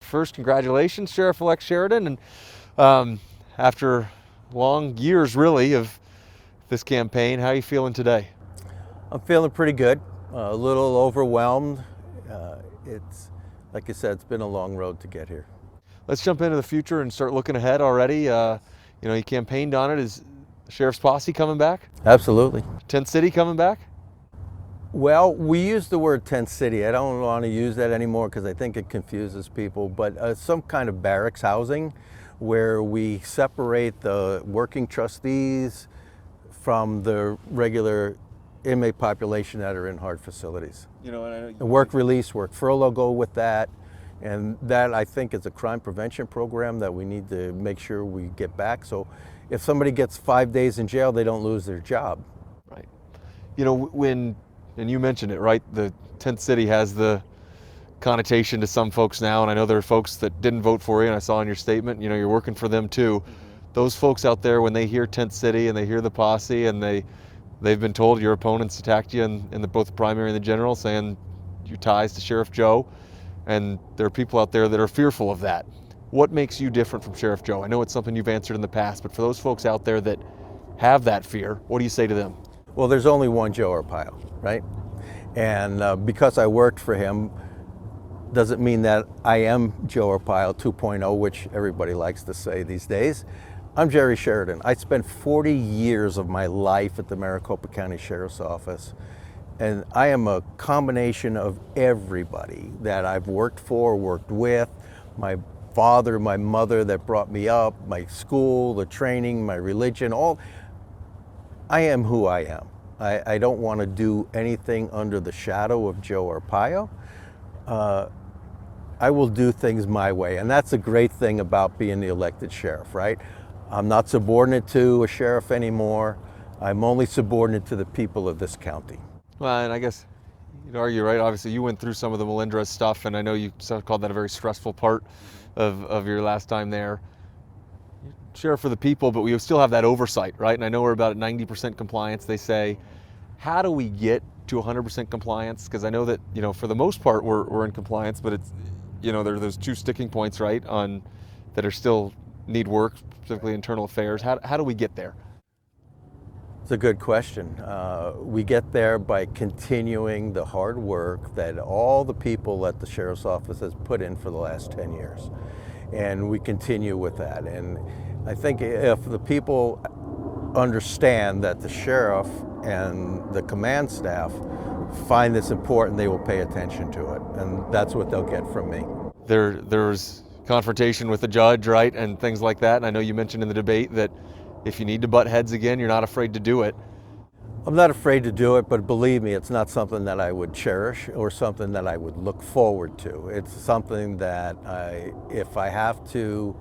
First, congratulations, Sheriff-elect Sheridan. And after long years, really, of this campaign, how are you feeling today? I'm feeling pretty good, a little overwhelmed. It's, like I said, it's been a long road to get here. Let's jump into the future and start looking ahead already. You campaigned on it. Is the Sheriff's Posse coming back? Absolutely. Tent City coming back? Well, we use the word tent city. I don't want to use that anymore because I think it confuses people, but some kind of barracks housing where we separate the working trustees from the regular inmate population that are in hard facilities. And I know Work release, work furlough go with that. And that, I think, is a crime prevention program that we need to make sure we get back. So if somebody gets 5 days in jail, they don't lose their job. Right. And you mentioned it, right? The tent city has the connotation to some folks now, and I know there are folks that didn't vote for you, and I saw in your statement, you're working for them too. Mm-hmm. Those folks out there, when they hear tent city and they hear the posse and they've been told your opponents attacked you in both the primary and the general, saying your ties to Sheriff Joe, and there are people out there that are fearful of that. What makes you different from Sheriff Joe? I know it's something you've answered in the past, but for those folks out there that have that fear, what do you say to them? Well, there's only one Joe Arpaio, right? And because I worked for him, doesn't mean that I am Joe Arpaio 2.0, which everybody likes to say these days. I'm Jerry Sheridan. I spent 40 years of my life at the Maricopa County Sheriff's Office, and I am a combination of everybody that I've worked for, worked with, my father, my mother that brought me up, my school, the training, my religion, all. I am who I am. I don't want to do anything under the shadow of Joe Arpaio. I will do things my way, and that's a great thing about being the elected sheriff, right? I'm not subordinate to a sheriff anymore. I'm only subordinate to the people of this county. Well, and I guess you'd argue, right? Obviously, you went through some of the Melendrez stuff, and I know you called that a very stressful part of your last time there. Sheriff for the people, but we still have that oversight, right? And I know we're about at 90% compliance. They say, how do we get to 100% compliance? Because I know that, for the most part, we're in compliance, but it's, there are those two sticking points, right, that are still need work, specifically internal affairs. How do we get there? It's a good question. We get there by continuing the hard work that all the people at the Sheriff's Office has put in for the last 10 years. And we continue with that. And I think if the people understand that the sheriff and the command staff find this important, they will pay attention to it. And that's what they'll get from me. There's confrontation with the judge, right, and things like that. And I know you mentioned in the debate that if you need to butt heads again, you're not afraid to do it. I'm not afraid to do it, but believe me, it's not something that I would cherish or something that I would look forward to. It's something that if I have to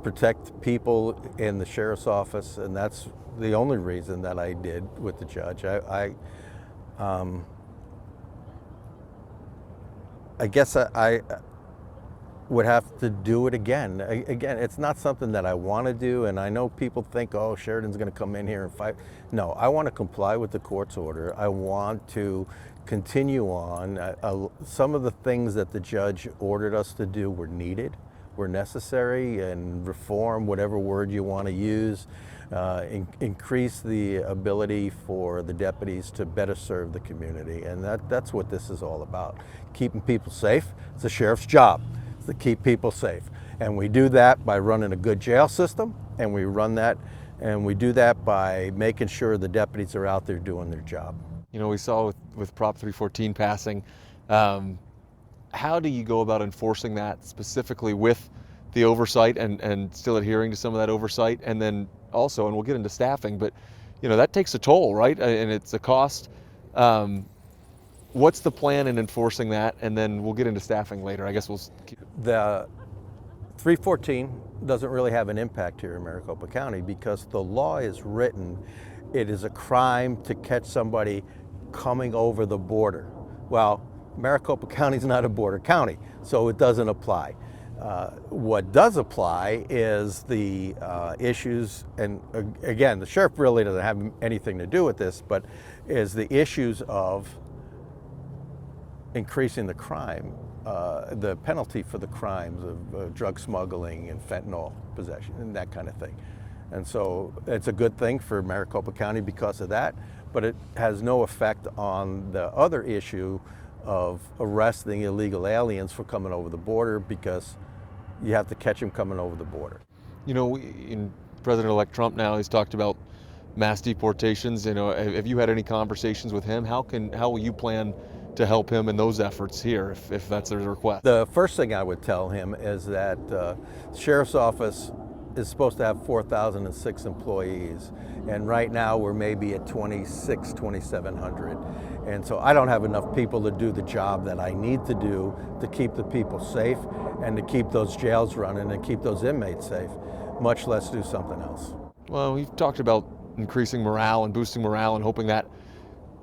protect people in the sheriff's office, and that's the only reason that I did with the judge. I guess I would have to do it again. Again, it's not something that I want to do, and I know people think, oh, Sheridan's going to come in here and fight. No, I want to comply with the court's order. I want to continue on. Some of the things that the judge ordered us to do were needed, were necessary, and reform, whatever word you want to use, increase the ability for the deputies to better serve the community. And that's what this is all about. Keeping people safe. It's the sheriff's job to keep people safe. And we do that by running a good jail system, and we do that by making sure the deputies are out there doing their job. We saw with Prop 314 passing, how do you go about enforcing that specifically with the oversight and still adhering to some of that oversight? And then also, and we'll get into staffing, but that takes a toll, right? And it's a cost. What's the plan in enforcing that? And then we'll get into staffing later. I guess The 314 doesn't really have an impact here in Maricopa County because the law is written. It is a crime to catch somebody coming over the border. Well, Maricopa County is not a border county, so it doesn't apply. What does apply is the issues, and again, the sheriff really doesn't have anything to do with this, but is the issues of increasing the crime the penalty for the crimes of drug smuggling and fentanyl possession and that kind of thing. And so it's a good thing for Maricopa County because of that, but it has no effect on the other issue of arresting illegal aliens for coming over the border, because you have to catch them coming over the border. You know, in President-elect Trump now, he's talked about mass deportations. You know, have you had any conversations with him? How will you plan to help him in those efforts here, if that's a request? The first thing I would tell him is that the Sheriff's Office is supposed to have 4,006 employees, and right now we're maybe at 2,700. And so I don't have enough people to do the job that I need to do to keep the people safe and to keep those jails running and keep those inmates safe, much less do something else. Well, we've talked about increasing morale and boosting morale and hoping that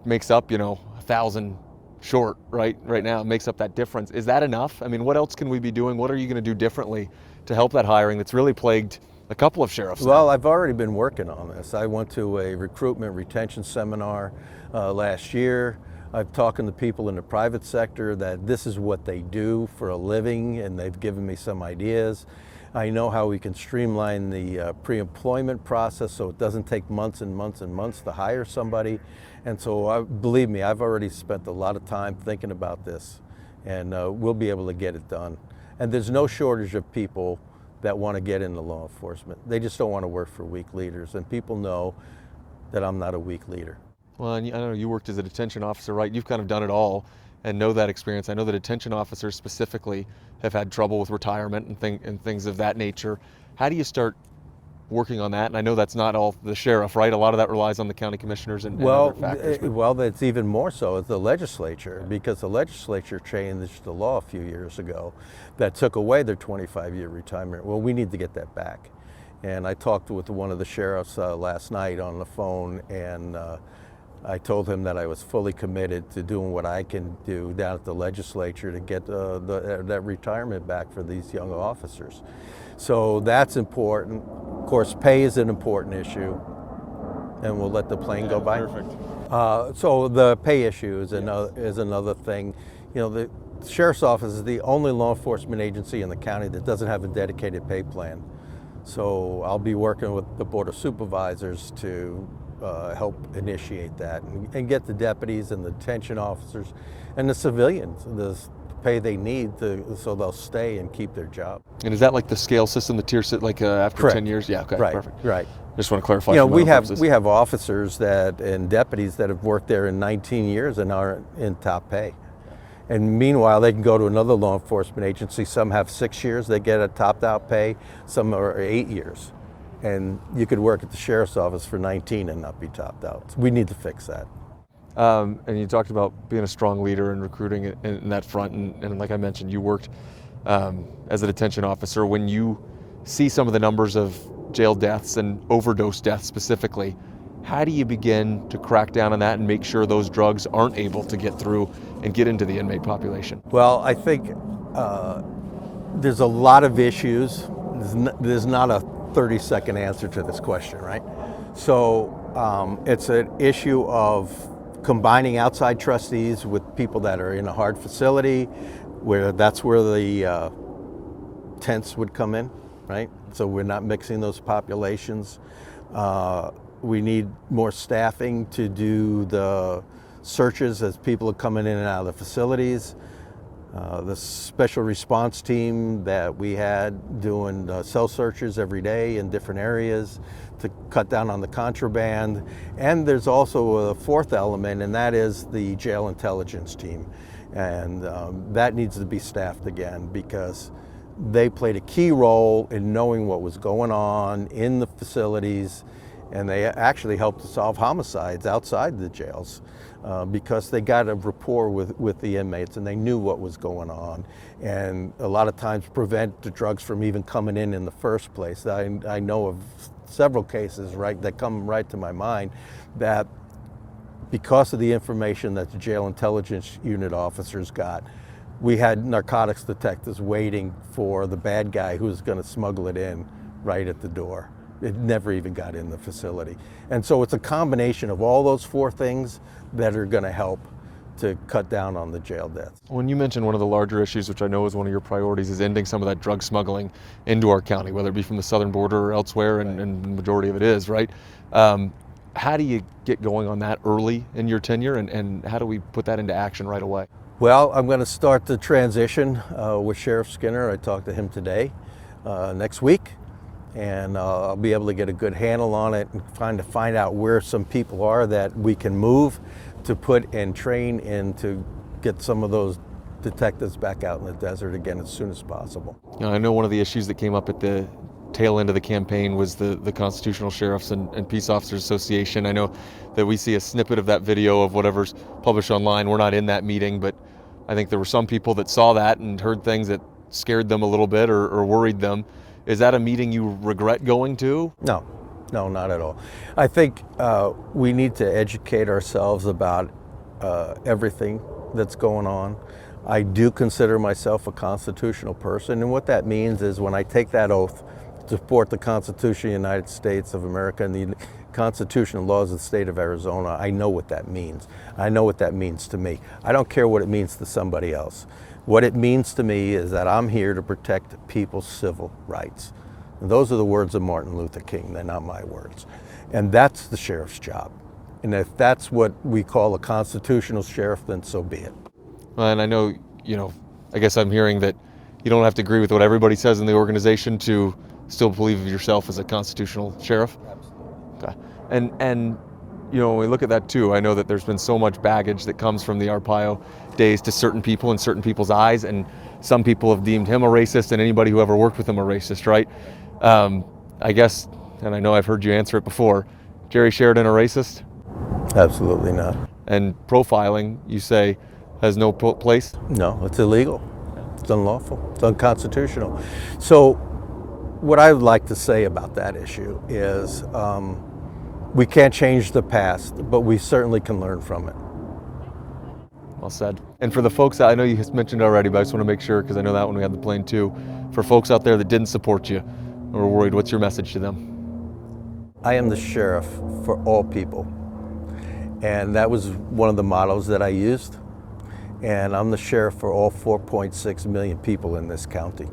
makes up, 1,000 short right now, makes up that difference. Is that enough? I mean, what else can we be doing? What are you going to do differently to help that hiring that's really plagued a couple of sheriffs? Well, I've already been working on this. I went to a recruitment retention seminar last year. I've talked to people in the private sector that this is what they do for a living, and they've given me some ideas. I know how we can streamline the pre-employment process so it doesn't take months and months and months to hire somebody. And so believe me, I've already spent a lot of time thinking about this, and we'll be able to get it done. And there's no shortage of people that want to get into law enforcement. They just don't want to work for weak leaders, and people know that I'm not a weak leader. Well, and I know you worked as a detention officer, right? You've kind of done it all and know that experience. I know the detention officers specifically have had trouble with retirement and things of that nature. How do you start working on that? And I know that's not all the sheriff, right? A lot of that relies on the county commissioners and other factors. Well, it's even more so at the legislature, because the legislature changed the law a few years ago that took away their 25-year retirement. Well, we need to get that back. And I talked with one of the sheriffs last night on the phone, and I told him that I was fully committed to doing what I can do down at the legislature to get that retirement back for these young officers. So that's important. Of course, pay is an important issue, and we'll let the plane go by. Perfect. So the pay issue is another thing. The Sheriff's Office is the only law enforcement agency in the county that doesn't have a dedicated pay plan. So I'll be working with the Board of Supervisors to help initiate that and get the deputies and the detention officers and the civilians the pay they need so they'll stay and keep their job. And is that like the scale system, the tier sit, like after Correct. 10 years? Yeah, okay, right, perfect. Right. Just want to clarify. We have officers and deputies that have worked there in 19 years and are in top pay. And meanwhile, they can go to another law enforcement agency. Some have 6 years, they get a topped out pay. Some are 8 years. And you could work at the Sheriff's Office for 19 and not be topped out. We need to fix that. And you talked about being a strong leader and recruiting in that front. And like I mentioned, you worked as a detention officer. When you see some of the numbers of jail deaths and overdose deaths specifically, how do you begin to crack down on that and make sure those drugs aren't able to get through and get into the inmate population? Well, I think there's a lot of issues. There's not a 30-second answer to this question, right? So it's an issue of combining outside trustees with people that are in a hard facility, that's where the tents would come in, right? So we're not mixing those populations. We need more staffing to do the searches as people are coming in and out of the facilities. The special response team that we had doing cell searches every day in different areas to cut down on the contraband. And there's also a fourth element, and that is the jail intelligence team. And that needs to be staffed again, because they played a key role in knowing what was going on in the facilities, and they actually helped to solve homicides outside the jails because they got a rapport with the inmates and they knew what was going on, and a lot of times prevent the drugs from even coming in the first place. I know of several cases that come right to my mind that because of the information that the jail intelligence unit officers got, we had narcotics detectives waiting for the bad guy who was going to smuggle it in right at the door. It never even got in the facility. And so it's a combination of all those four things that are going to help to cut down on the jail deaths. When you mentioned one of the larger issues, which I know is one of your priorities, is ending some of that drug smuggling into our county, whether it be from the southern border or elsewhere, and the majority of it is, right? How do you get going on that early in your tenure, and how do we put that into action right away? Well, I'm going to start the transition with Sheriff Skinner. I talked to him today, next week, and I'll be able to get a good handle on it and find out where some people are that we can move to put and train and to get some of those detectives back out in the desert again as soon as possible. You know, I know one of the issues that came up at the tail end of the campaign was the Constitutional Sheriffs and Peace Officers Association. I know that we see a snippet of that video of whatever's published online. We're not in that meeting, but I think there were some people that saw that and heard things that scared them a little bit or worried them. Is that a meeting you regret going to? No, not at all. I think we need to educate ourselves about everything that's going on. I do consider myself a constitutional person, and what that means is when I take that oath to support the Constitution of the United States of America and the constitutional laws of the state of Arizona, I know what that means. I know what that means to me. I don't care what it means to somebody else. What it means to me is that I'm here to protect people's civil rights. And those are the words of Martin Luther King, they're not my words. And that's the sheriff's job. And if that's what we call a constitutional sheriff, then so be it. And I know, I guess I'm hearing that you don't have to agree with what everybody says in the organization to still believe of yourself as a constitutional sheriff? Absolutely. Okay. And when we look at that too, I know that there's been so much baggage that comes from the Arpaio days to certain people in certain people's eyes, and some people have deemed him a racist and anybody who ever worked with him a racist, right? I guess, and I know I've heard you answer it before, Jerry Sheridan a racist? Absolutely not. And profiling, you say, has no place? No, it's illegal. It's unlawful. It's unconstitutional. So what I would like to say about that issue is we can't change the past, but we certainly can learn from it. Well said. And for the folks, I know you mentioned already, but I just want to make sure, because I know that when we had the plane too, for folks out there that didn't support you or were worried, what's your message to them? I am the sheriff for all people. And that was one of the mottos that I used. And I'm the sheriff for all 4.6 million people in this county.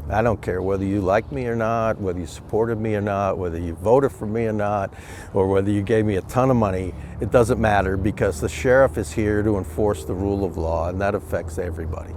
I don't care whether you like me or not, whether you supported me or not, whether you voted for me or not, or whether you gave me a ton of money. It doesn't matter, because the sheriff is here to enforce the rule of law, and that affects everybody.